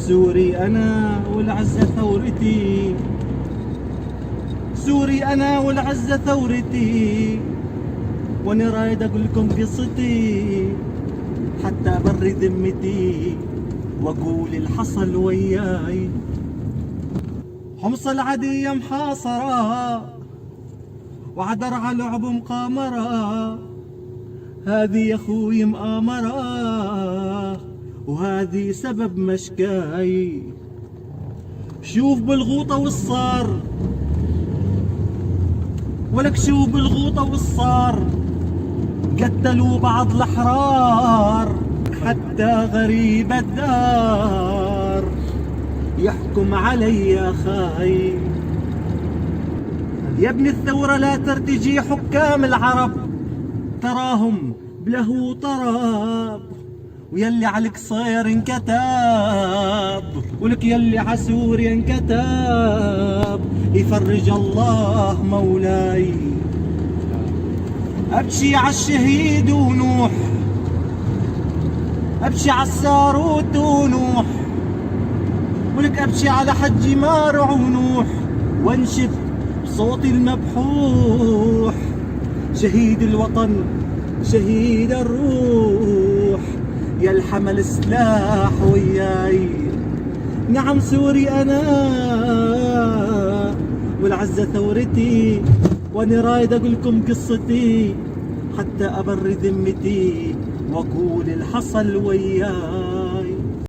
سوري أنا والعزة ثورتي، سوري أنا والعزة ثورتي، وأنا رايد أقولكم قصتي حتى أبري ذمتي وأقول الحصل وياي. حمص العدية محاصرة وعدرعة لعب مقامرة، هذه يا خوي مآمرة وهذه سبب مشكاي. شوف بالغوطة والصار، ولك شوف بالغوطة والصار، قتلوا بعض الأحرار حتى غريب الدار يحكم علي يا خاي. يا ابن الثورة لا ترتجي حكام العرب، تراهم بلهو طراب، ويلي عليك صير انكتاب، ولك يلي عسوريا انكتاب، يفرج الله مولاي. ابشي عالشهيد ونوح، ابشي عالساروت ونوح، ولك ابشي على حجي مارع ونوح، وانشد بصوتي المبحوح. شهيد الوطن شهيد الروح، يا الحمل سلاح وياي. نعم سوري أنا والعزة ثورتي، وأنا رايد أقولكم قصتي حتى أبري ذمتي وأقول الحصل وياي.